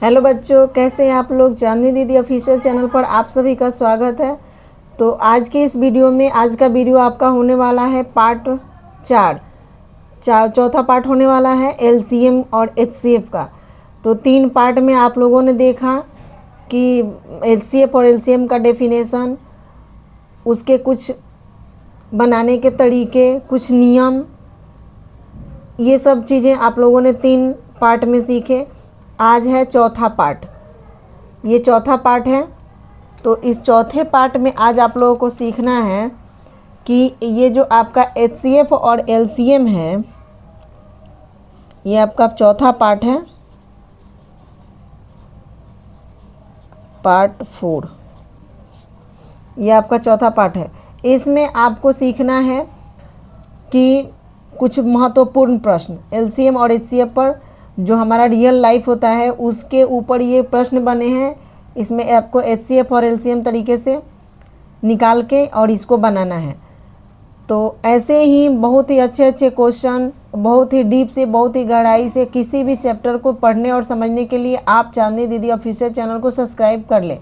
Hello बच्चों, कैसे हैं आप लोग। चांदनी दीदी ऑफिशियल चैनल पर आप सभी का स्वागत है। तो आज के इस वीडियो में आज का वीडियो आपका होने वाला है पार्ट 4 चौथा पार्ट होने वाला है एलसीएम और एचसीएफ का। तो 3 पार्ट में आप लोगों ने देखा कि एचसीएफ और एलसीएम का डेफिनेशन, उसके कुछ बनाने के तरीके, कुछ नियम, ये सब चीज़ें आप लोगों ने 3 पार्ट में सीखे। आज है चौथा पार्ट, ये चौथा पार्ट है। तो इस चौथे पार्ट में आज आप लोगों को सीखना है कि ये जो आपका एचसीएफ और एलसीएम है, ये आपका चौथा पार्ट है, पार्ट 4। ये आपका चौथा पार्ट है। इसमें आपको सीखना है कि कुछ महत्वपूर्ण प्रश्न एलसीएम और एचसीएफ पर, जो हमारा रियल लाइफ होता है उसके ऊपर ये प्रश्न बने हैं। इसमें आपको एचसीएफ और एलसीएम तरीके से निकाल के और इसको बनाना है। तो ऐसे ही बहुत ही अच्छे अच्छे क्वेश्चन, बहुत ही डीप से, बहुत ही गहराई से किसी भी चैप्टर को पढ़ने और समझने के लिए आप चांदनी दीदी ऑफिशियल चैनल को सब्सक्राइब कर लें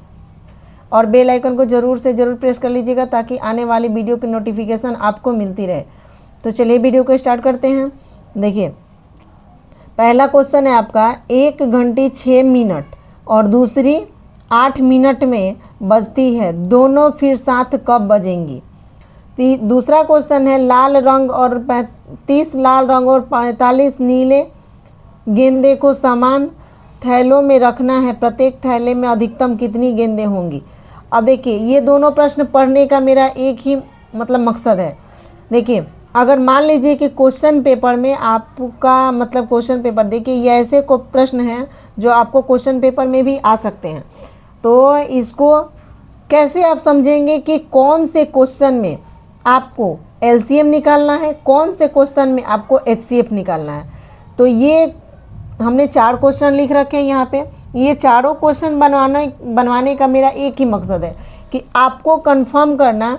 और बेल आइकन को ज़रूर से ज़रूर प्रेस कर लीजिएगा ताकि आने वाली वीडियो की नोटिफिकेशन आपको मिलती रहे। तो चलिए वीडियो को स्टार्ट करते हैं। देखिए, पहला क्वेश्चन है आपका 1 घंटे 6 मिनट और दूसरी 8 मिनट में बजती है, दोनों फिर साथ कब बजेंगी। दूसरा क्वेश्चन है लाल रंग और 30 लाल रंग और 45 नीले गेंदे को समान थैलों में रखना है, प्रत्येक थैले में अधिकतम कितनी गेंदें होंगी। अब देखिए, ये दोनों प्रश्न पढ़ने का मेरा एक ही मकसद है। देखिए, अगर मान लीजिए कि क्वेश्चन पेपर में आपका क्वेश्चन पेपर, देखिए ये ऐसे को प्रश्न हैं जो आपको क्वेश्चन पेपर में भी आ सकते हैं। तो इसको कैसे आप समझेंगे कि कौन से क्वेश्चन में आपको एलसीएम निकालना है, कौन से क्वेश्चन में आपको एचसीएफ निकालना है। तो ये हमने 4 क्वेश्चन लिख रखे हैं यहाँ पे। ये चारों क्वेश्चन बनवाने का मेरा एक ही मकसद है कि आपको कंफर्म करना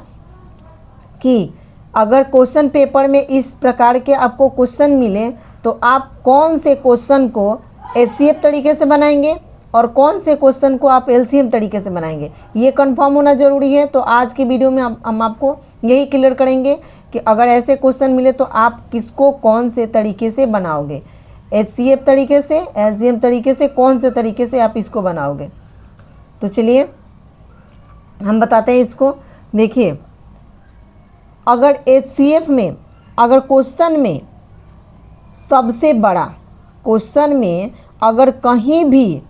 कि अगर क्वेश्चन पेपर में इस प्रकार के आपको क्वेश्चन मिले तो आप कौन से क्वेश्चन को एचसीएफ तरीके से बनाएंगे और कौन से क्वेश्चन को आप एलसीएम तरीके से बनाएंगे, ये कंफर्म होना ज़रूरी है। तो आज की वीडियो में हम आपको यही क्लियर करेंगे कि अगर ऐसे क्वेश्चन मिले तो आप किसको कौन से तरीके से बनाओगे, एचसीएफ तरीके से, एलसीएम तरीके से, कौन से तरीके से आप इसको बनाओगे। तो चलिए हम बताते हैं इसको। देखिए, अगर एचसीएफ में, अगर क्वेश्चन में सबसे बड़ा, क्वेश्चन में अगर कहीं भी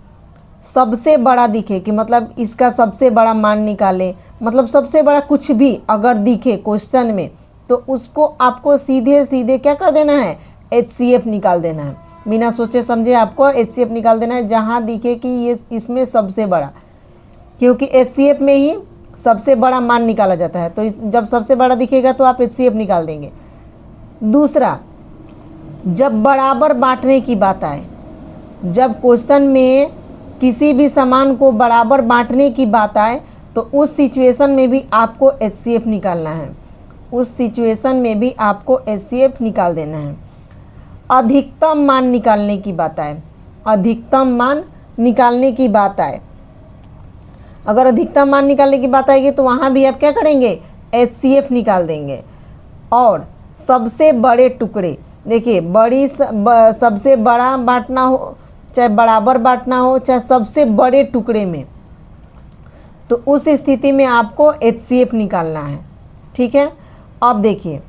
सबसे बड़ा दिखे कि इसका सबसे बड़ा मान निकाले, सबसे बड़ा कुछ भी अगर दिखे क्वेश्चन में, तो उसको आपको सीधे सीधे क्या कर देना है, एचसीएफ निकाल देना है। बिना सोचे समझे आपको एचसीएफ निकाल देना है जहाँ दिखे कि ये इसमें सबसे बड़ा, क्योंकि एचसीएफ में ही सबसे बड़ा मान निकाला जाता है। तो जब सबसे बड़ा दिखेगा तो आप एचसीएफ निकाल देंगे। दूसरा, जब बराबर बांटने की बात आए, जब क्वेश्चन में किसी भी सामान को बराबर बांटने की बात आए तो उस सिचुएशन में भी आपको एचसीएफ निकालना है, उस सिचुएशन में भी आपको एचसीएफ निकाल देना है। अधिकतम मान निकालने की बात आए, अधिकतम मान निकालने की बात आए, अगर अधिकतम मान निकालने की बात आएगी तो वहाँ भी आप क्या करेंगे, एचसीएफ निकाल देंगे। और सबसे बड़े टुकड़े, देखिए सबसे बड़ा बांटना हो, चाहे बराबर बांटना हो, चाहे सबसे बड़े टुकड़े में, तो उस स्थिति में आपको एचसीएफ निकालना है। ठीक है। अब देखिए,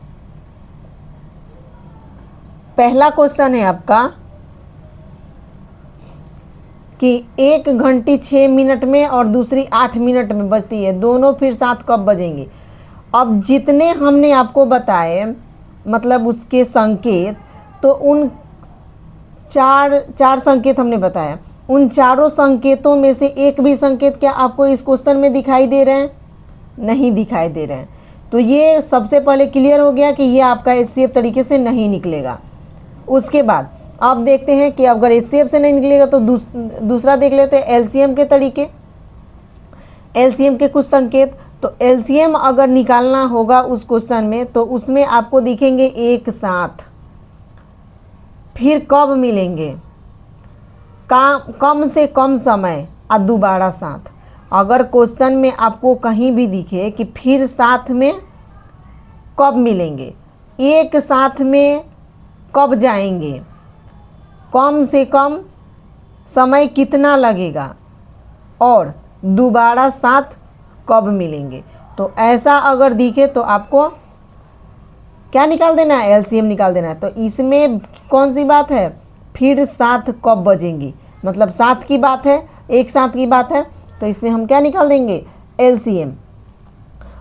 पहला क्वेश्चन है आपका कि 1 घंटे 6 मिनट में और दूसरी 8 मिनट में बजती है, दोनों फिर साथ कब बजेंगी। अब जितने हमने आपको बताए उसके संकेत, तो उन चार संकेत हमने बताया, उन चारों संकेतों में से एक भी संकेत क्या आपको इस क्वेश्चन में दिखाई दे रहे हैं, नहीं दिखाई दे रहे हैं। तो ये सबसे पहले क्लियर हो गया कि ये आपका एचसीएफ तरीके से नहीं निकलेगा। उसके बाद आप देखते हैं कि अगर एचसीएफ से नहीं निकलेगा तो दूसरा देख लेते हैं एलसीएम के तरीके, एलसीएम के कुछ संकेत। तो एलसीएम अगर निकालना होगा उस क्वेश्चन में तो उसमें आपको दिखेंगे एक साथ, फिर कब मिलेंगे, कम से कम समय और दोबारा साथ। अगर क्वेश्चन में आपको कहीं भी दिखे कि फिर साथ में कब मिलेंगे, एक साथ में कब जाएंगे, कम से कम समय कितना लगेगा और दोबारा साथ कब मिलेंगे, तो ऐसा अगर दिखे तो आपको क्या निकाल देना है, एलसीएम निकाल देना है। तो इसमें कौन सी बात है, फिर साथ कब बजेंगी, मतलब साथ की बात है, एक साथ की बात है, तो इसमें हम क्या निकाल देंगे, एलसीएम।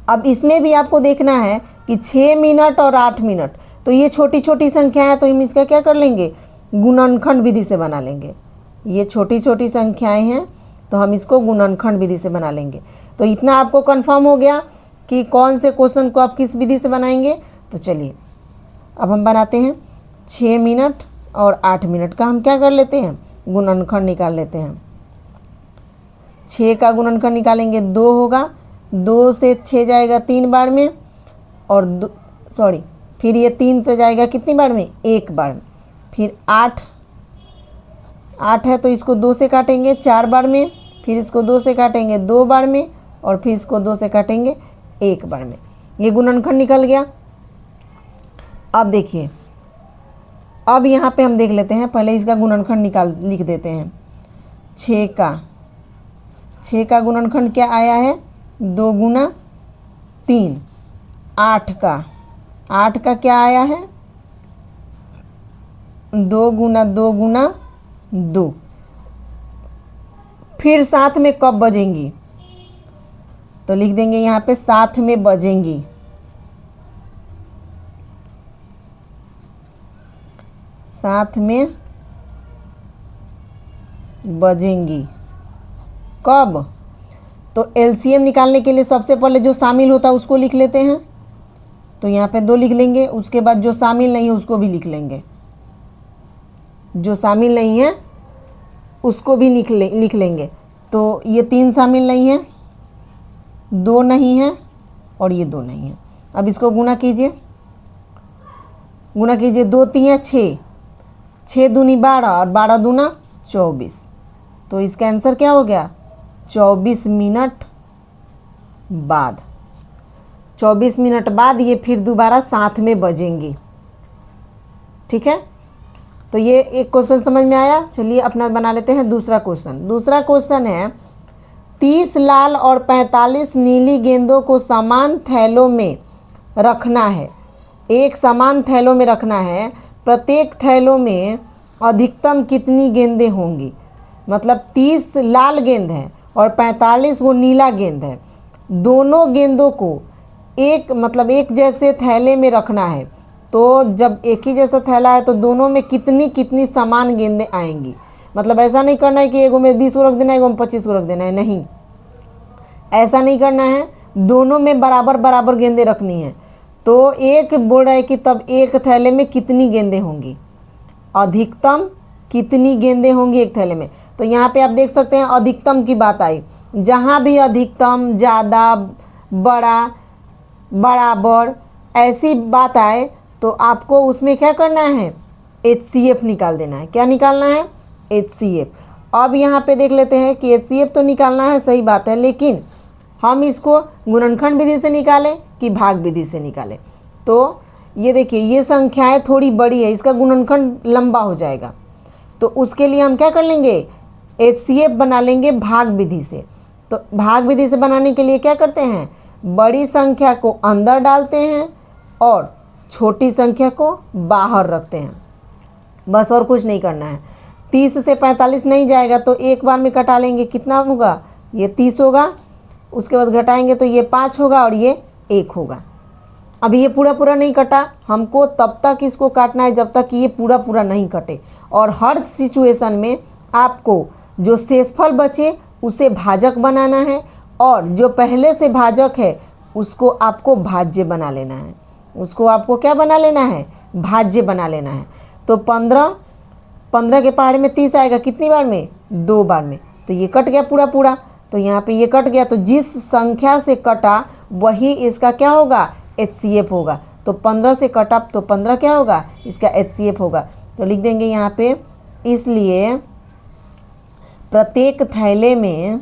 अब इसमें भी आपको देखना है कि 6 मिनट और 8 मिनट, तो ये छोटी छोटी संख्या है, तो हम इसका क्या कर लेंगे, गुणनखंड विधि से बना लेंगे। ये छोटी छोटी संख्याएं हैं तो हम इसको गुणनखंड विधि से बना लेंगे। तो इतना आपको कंफर्म हो गया कि कौन से क्वेश्चन को आप किस विधि से बनाएंगे। तो चलिए अब हम बनाते हैं 6 मिनट और 8 मिनट का हम क्या कर लेते हैं, गुणनखंड निकाल लेते हैं। 6 का गुणनखंड निकालेंगे 2 होगा, 2 से 6 जाएगा 3 बार में, और फिर ये 3 से जाएगा कितनी बार में, 1 बार में। फिर 8 है तो इसको 2 से काटेंगे 4 बार में, फिर इसको 2 से काटेंगे 2 बार में, और फिर इसको 2 से काटेंगे 1 बार में। ये गुणनखंड निकल गया। अब देखिए, अब यहाँ पे हम देख लेते हैं, पहले इसका गुणनखंड लिख देते हैं। 6 का गुणनखंड क्या आया है, 2 गुना 3। 8 का क्या आया है, 2 गुना 2 गुना 2। फिर साथ में कब बजेंगी, तो लिख देंगे यहाँ पे साथ में बजेंगी। साथ में बजेंगी कब, तो एलसीएम निकालने के लिए सबसे पहले जो शामिल होता है उसको लिख लेते हैं। तो यहाँ पे 2 लिख लेंगे, उसके बाद जो शामिल नहीं है उसको भी लिख लेंगे, जो शामिल नहीं है उसको भी लिख लेंगे। तो ये 3 शामिल नहीं है, 2 नहीं है, और ये 2 नहीं है। अब इसको गुना कीजिए, 2 3 6, 6 दूनी 12 और 12 दूना 24। तो इसका आंसर क्या हो गया, 24 मिनट बाद। 24 मिनट बाद ये फिर दोबारा साथ में बजेंगी। ठीक है, तो ये एक क्वेश्चन समझ में आया। चलिए अपना बना लेते हैं दूसरा क्वेश्चन। दूसरा क्वेश्चन है 30 लाल और 45 नीली गेंदों को समान थैलों में रखना है। एक समान थैलों में रखना है, प्रत्येक थैलों में अधिकतम कितनी गेंदें होंगी। मतलब 30 लाल गेंद है और 45 वो नीला गेंद है, दोनों गेंदों को एक जैसे थैले में रखना है। तो जब एक ही जैसा थैला है तो दोनों में कितनी कितनी समान गेंदें आएंगी। मतलब ऐसा नहीं करना है कि एगो में 20 को रख देना है, एगो में 25 को रख देना है, नहीं, ऐसा नहीं करना है। दोनों में बराबर बराबर गेंदें रखनी है। तो एक बोल रहा है कि तब एक थैले में कितनी गेंदें होंगी, अधिकतम कितनी गेंदें होंगी एक थैले में। तो यहाँ पे आप देख सकते हैं अधिकतम की बात आई। जहाँ भी अधिकतम, ज़्यादा, बड़ा, बराबर ऐसी बात आए तो आपको उसमें क्या करना है, HCF निकाल देना है। क्या निकालना है, HCF। अब यहाँ पे देख लेते हैं कि HCF तो निकालना है, सही बात है, लेकिन हम इसको गुणनखंड विधि से निकालें कि भाग विधि से निकालें। तो ये देखिए, ये संख्याएं थोड़ी बड़ी है, इसका गुणनखंड लंबा हो जाएगा। तो उसके लिए हम क्या कर लेंगे, HCF बना लेंगे भाग विधि से। तो भाग विधि से बनाने के लिए क्या करते हैं, बड़ी संख्या को अंदर डालते हैं और छोटी संख्या को बाहर रखते हैं, बस, और कुछ नहीं करना है। 30 से 45 नहीं जाएगा तो एक बार में कटा लेंगे, कितना होगा, ये 30 होगा। उसके बाद घटाएंगे तो ये 5 होगा और ये 1 होगा। अब ये पूरा पूरा नहीं कटा, हमको तब तक इसको काटना है जब तक कि ये पूरा पूरा नहीं कटे। और हर सिचुएशन में आपको जो शेषफल बचे उसे भाजक बनाना है, और जो पहले से भाजक है उसको आपको भाज्य बना लेना है। उसको आपको क्या बना लेना है, भाज्य बना लेना है। तो 15 के पहाड़े में 30 आएगा, कितनी बार में, 2 बार में। तो ये कट गया पूरा पूरा, तो यहाँ पे ये कट गया। तो जिस संख्या से कटा वही इसका क्या होगा, HCF होगा। तो 15 से कटा तो 15 क्या होगा, इसका HCF होगा। तो लिख देंगे यहाँ पे, इसलिए प्रत्येक थैले में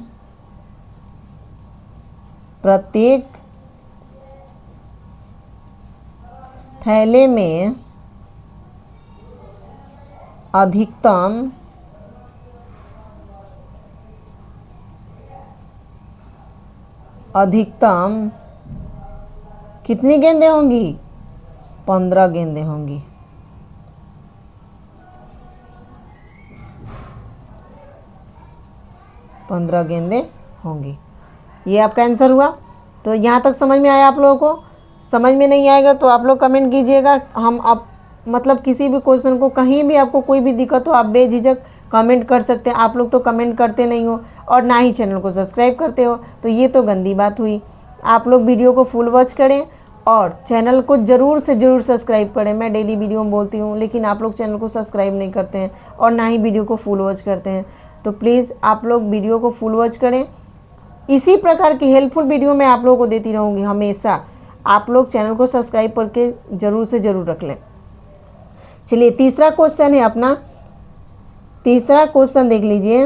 अधिकतम कितनी गेंदें होंगी? 15 गेंदें होंगी। ये आपका आंसर हुआ। तो यहाँ तक समझ में आया आप लोगों को? समझ में नहीं आएगा तो आप लोग कमेंट कीजिएगा। हम अब मतलब किसी भी क्वेश्चन को, कहीं भी आपको कोई भी दिक्कत हो, आप बेझिझक कमेंट कर सकते हैं। आप लोग तो कमेंट करते नहीं हो और ना ही चैनल को सब्सक्राइब करते हो, तो ये तो गंदी बात हुई। आप लोग वीडियो को फुल वॉच करें और चैनल को ज़रूर से ज़रूर सब्सक्राइब करें। मैं डेली वीडियो में बोलती हूँ, लेकिन आप लोग चैनल को सब्सक्राइब नहीं करते हैं और ना ही वीडियो को फुल वॉच करते हैं। तो प्लीज़ आप लोग वीडियो को फुल वॉच करें। इसी प्रकार की हेल्पफुल वीडियो मैं आप लोगों को देती रहूँगी हमेशा। आप लोग चैनल को सब्सक्राइब करके ज़रूर से ज़रूर रख लें। चलिए तीसरा क्वेश्चन है अपना। तीसरा क्वेश्चन देख लीजिए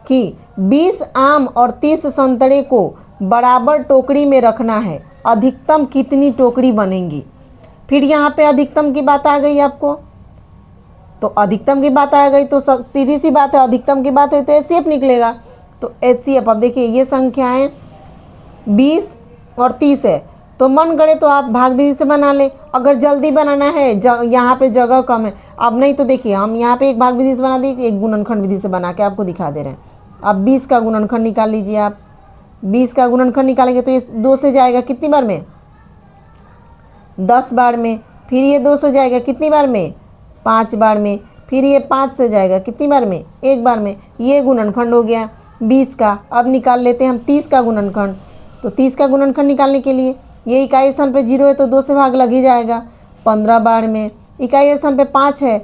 कि 20 आम और 30 संतरे को बराबर टोकरी में रखना है, अधिकतम कितनी टोकरी बनेंगी? फिर यहाँ पे अधिकतम की बात आ गई आपको। तो अधिकतम की बात आ गई तो सब सीधी सी बात है, अधिकतम की बात है तो एचसीएफ निकलेगा। तो एचसीएफ, अब देखिए ये संख्याएं 20 और 30 है, तो मन करे तो आप भाग विधि से बना लें। अगर जल्दी बनाना है, यहाँ पे जगह कम है, अब नहीं तो देखिए हम यहाँ पे एक भाग विधि से बना दी, एक गुणनखंड विधि से बना के आपको दिखा दे रहे हैं। अब 20 का गुणनखंड निकाल लीजिए आप। 20 का गुणनखंड निकालेंगे तो ये 2 से जाएगा कितनी बार में? 10 बार में। फिर ये 2 से जाएगा कितनी बार में? 5 बार में। फिर ये 5 से जाएगा कितनी बार में? 1 बार में। ये गुणनखंड हो गया 20 का। अब निकाल लेते हैं हम 30 का गुणनखंड। तो 30 का गुणनखंड निकालने के लिए ये इकाई स्थान पे 0 है तो 2 से भाग लग ही जाएगा 15 बार में। इकाई स्थान पे 5 है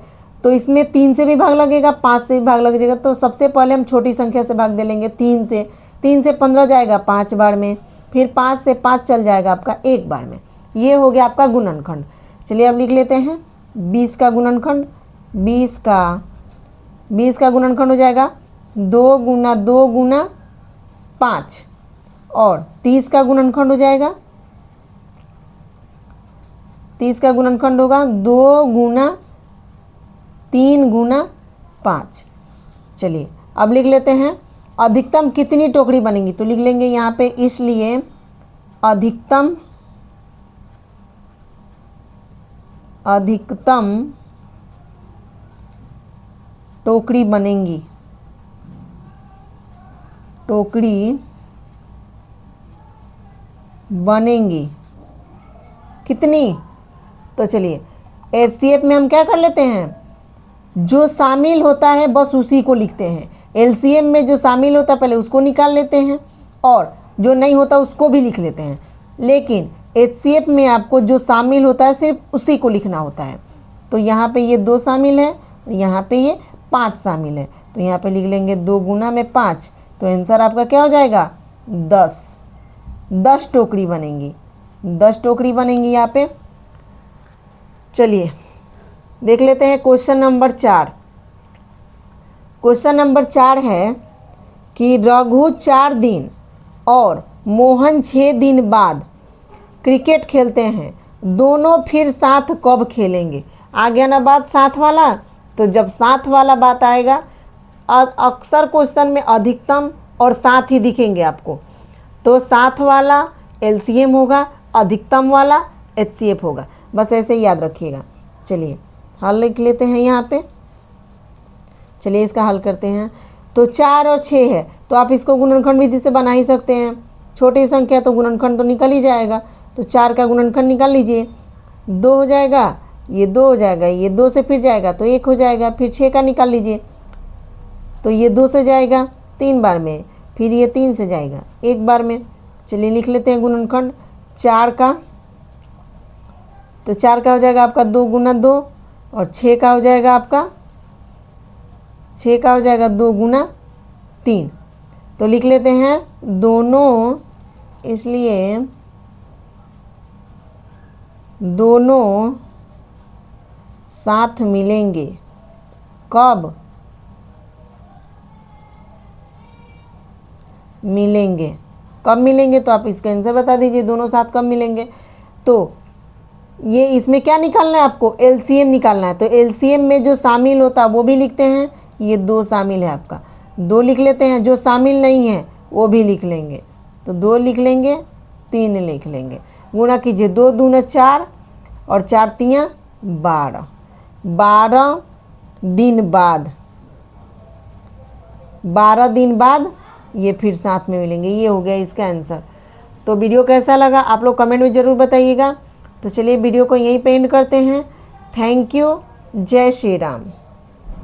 तो इसमें 3 से भी भाग लगेगा, 5 से भी भाग लग जाएगा। तो सबसे पहले हम छोटी संख्या से भाग दे लेंगे 3 से। 3 से 15 जाएगा 5 बार में। फिर 5 से 5 चल जाएगा आपका 1 बार में। ये हो गया आपका गुणनखंड। चलिए अब लिख लेते हैं 20 का गुणनखंड। 20 का गुणनखंड हो जाएगा 2 गुना 2 गुना 5। और 30 का गुणनखंड हो जाएगा, 30 का गुणनखंड होगा 2 गुना 3 गुना 5। चलिए अब लिख लेते हैं अधिकतम कितनी टोकरी बनेंगी। तो लिख लेंगे यहाँ पे, इसलिए अधिकतम टोकरी बनेंगी। कितनी? तो चलिए एचसीएफ में हम क्या कर लेते हैं, जो शामिल होता है बस उसी को लिखते हैं। एलसीएम में जो शामिल होता है पहले उसको निकाल लेते हैं और जो नहीं होता उसको भी लिख लेते हैं। लेकिन एचसीएफ में आपको जो शामिल होता है सिर्फ उसी को लिखना होता है। तो यहाँ पे ये 2 शामिल है, यहाँ पे ये 5 शामिल है। तो यहाँ पे लिख लेंगे 2 गुना में 5। तो आंसर आपका क्या हो जाएगा? 10 टोकरी बनेंगी। 10 टोकरी बनेंगी यहाँ पे। चलिए देख लेते हैं क्वेश्चन नंबर 4। क्वेश्चन नंबर 4 है कि रघु 4 दिन और मोहन 6 दिन बाद क्रिकेट खेलते हैं, दोनों फिर साथ कब खेलेंगे? आ गया ना बात साथ वाला। तो जब साथ वाला बात आएगा, अक्सर क्वेश्चन में अधिकतम और साथ ही दिखेंगे आपको। तो साथ वाला एलसीएम होगा, अधिकतम वाला एचसीएफ होगा। बस ऐसे ही याद रखिएगा। चलिए हल लिख लेते हैं यहाँ पे। चलिए इसका हल करते हैं। तो 4 और 6 है तो आप इसको गुणनखंड विधि से बना ही सकते हैं। छोटी संख्या तो गुणनखंड तो निकल ही जाएगा। तो 4 का गुणनखंड निकाल लीजिए, 2 हो जाएगा, ये 2 हो जाएगा, ये 2 से फिर जाएगा तो 1 हो जाएगा। फिर 6 का निकाल लीजिए, तो ये 2 से जाएगा 3 बार में, फिर ये 3 से जाएगा 1 बार में। चलिए लिख लेते हैं गुणनखंड 4 का। तो 4 का हो जाएगा आपका 2 गुना 2 और 6 का हो जाएगा आपका 2 गुना 3। तो लिख लेते हैं दोनों, इसलिए दोनों साथ मिलेंगे। कब? मिलेंगे। कब मिलेंगे तो आप इसका आंसर बता दीजिए, दोनों साथ कब मिलेंगे। तो ये इसमें क्या निकालना है आपको, एलसीएम निकालना है। तो एलसीएम में जो शामिल होता है वो भी लिखते हैं, ये 2 शामिल है आपका, 2 लिख लेते हैं। जो शामिल नहीं है वो भी लिख लेंगे, तो 2 लिख लेंगे, 3 लिख लेंगे। गुणा कीजिए, 2 दूना 4 और 4 तियाँ 12, 12 दिन बाद, 12 दिन बाद ये फिर साथ में मिलेंगे। ये हो गया इसका आंसर। तो वीडियो कैसा लगा आप लोग कमेंट में ज़रूर बताइएगा। तो चलिए वीडियो को यहीं पे एंड करते हैं। Thank you. जय श्री राम।